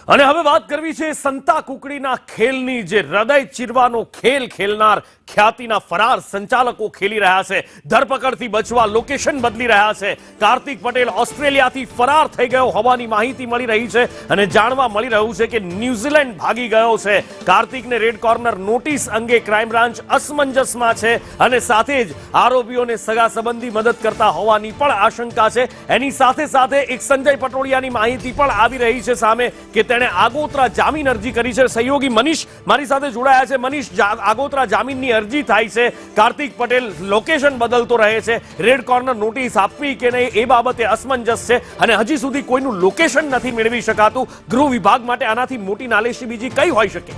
અને હવે વાત કરવી છે સંતા કુકડીના ખેલની, જે હૃદય ચીરવાનો ખેલ ખેલનાર ખ્યાતિના ફરાર સંચાલકો ખેલી રહ્યા છે. ધરપકડથી બચવા લોકેશન બદલી રહ્યા છે. કાર્તિક પટેલ ઓસ્ટ્રેલિયાથી ફરાર થઈ ગયો હોવાની માહિતી મળી રહી છે અને જાણવા મળી રહ્યું છે કે ન્યુઝીલેન્ડ ભાગી ગયો છે. કાર્તિકને રેડ કોર્નર નોટિસ અંગે ક્રાઇમ બ્રાન્ચ અસમંજસમાં છે અને સાથે જ આરોપીઓને સગા સંબંધી મદદ કરતા હોવાની પણ આશંકા છે. એની સાથે સાથે એક સંજય પટોળિયાની માહિતી પણ આવી રહી છે સામે કે તેણે આગોતરા જામીન અરજી કરી છે. સહયોગી મનીષ મારી સાથે જોડાયા છે. મનીષ, આગોતરા જામીનની અરજી થાય છે, કાર્તિક પટેલ લોકેશન બદલતો રહે છે, રેડ કોર્નર નોટિસ આપવી કે નહીં એ બાબતે અસમંજસ છે અને હજી સુધી કોઈનું લોકેશન નથી મેળવી શકાતું. ગૃહ વિભાગ માટે આનાથી મોટી નાલેશી બીજી કઈ હોઈ શકે?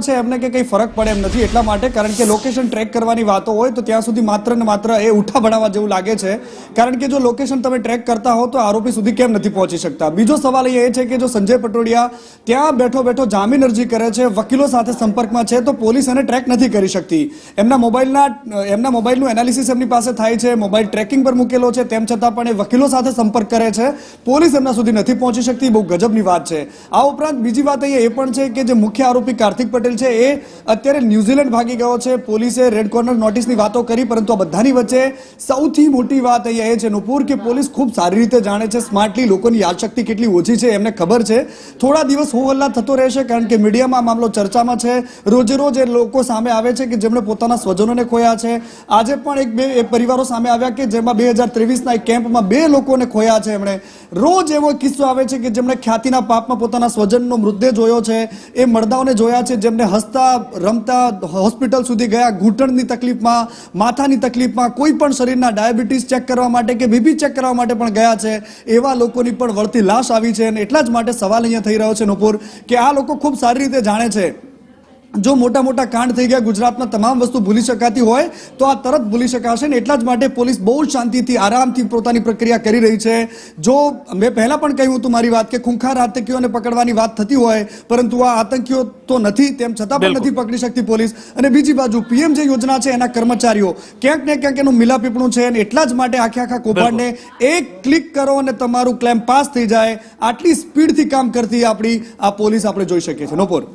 છે એમને કે કંઈ ફરક પડે એમ નથી, એટલા માટે કારણ કે લોકેશન ટ્રેક કરવાની વાતો હોય તો ત્યાં સુધી માત્ર ને માત્ર એ ઉઠા ભણાવવા જેવું લાગે છે. કારણ કે જો લોકેશન તમે ટ્રેક કરતા હો તો આરોપી સુધી કેમ નથી પહોંચી શકતા? બીજો સવાલ એ છે કે જો સંજય પટોળિયા ત્યાં બેઠો બેઠો જામીન અરજી કરે છે, વકીલો સાથે સંપર્કમાં છે, તો પોલીસ એને ટ્રેક નથી કરી શકતી. એમના મોબાઈલનું એનાલિસિસ એમની પાસે થાય છે, મોબાઈલ ટ્રેકિંગ પર મૂકેલો છે, તેમ છતાં પણ એ વકીલો સાથે સંપર્ક કરે છે, પોલીસ એમના સુધી નથી પહોંચી શકતી. બહુ ગજબની વાત છે. આ ઉપરાંત બીજી વાત અહીંયા એ પણ છે કે જે મુખ્ય આરોપી કાર્તિક પટેલ છે એ અત્યારે ન્યુઝીલેન્ડ ભાગી ગયો છે. પોલીસે રેડ કોર્નર નોટિસની વાતો કરી, પરંતુ આ બધાની વચ્ચે સૌથી મોટી વાત અહીંયા એ છે નુપુર કે પોલીસ ખૂબ સારી રીતે જાણે છે સ્માર્ટલી લોકોની યાદશક્તિ કેટલી ઓછી છે એમને ખબર છે. થોડા દિવસ હો હલ્લા થતો રહેશે કારણ કે મીડિયામાં આ મામલો ચર્ચામાં છે. રોજે રોજ એ લોકો સામે આવે છે કે જેમણે પોતાના સ્વજનોને ખોયા છે. આજે પણ એ પરિવારો સામે આવ્યા કે જેમાં 2023ના એક કેમ્પમાં 2 લોકોને ખોયા છે. એમણે રોજ એવો કિસ્સો આવે છે કે જેમણે ખ્યાતિના પાપમાં પોતાના સ્વજનનો મૃતદેહ જોયો છે, એ મરદાઓને જોયા છે જેમને હસતા રમતા હોસ્પિટલ સુધી ગયા, ઘૂંટણની તકલીફમાં, માથાની તકલીફમાં, કોઈ પણ શરીરના ડાયાબિટીસ ચેક કરવા માટે કે બીપી ચેક કરવા માટે પણ ગયા છે. એવા લોકોની પણ વળતી લાશ આવી છે અને એટલા જ માટે સવાલ અહીંયા થઈ રહ્યો છે નુપુર કે આ લોકો ખૂબ સારી રીતે જાણે છે જો મોટા મોટા કાંડ થઈ ગયા ગુજરાતમાં તમામ વસ્તુ ભૂલી શકાતી હોય તો આ તરત ભૂલી શકાશે ને એટલા જ માટે પોલીસ બહુ શાંતિથી આરામથી પોતાની પ્રક્રિયા કરી રહી છે. જો મેં પહેલા પણ કહ્યું હતું મારી વાત કે ખૂંખાર આતંકીઓને પકડવાની વાત થતી હોય પરંતુ આ આતંકીઓ તો નથી, તેમ છતાં પણ નથી પકડી શકતી પોલીસ. અને બીજી બાજુ પીએમ જે યોજના છે એના કર્મચારીઓ ક્યાંક ને ક્યાંક એનું મિલાપીપણું છે અને એટલા જ માટે આખા કૌભાંડને એક ક્લિક કરો અને તમારું ક્લેમ પાસ થઈ જાય, આટલી સ્પીડથી કામ કરતી આપણી આ પોલીસ આપણે જોઈ શકીએ છીએ. નોપોર.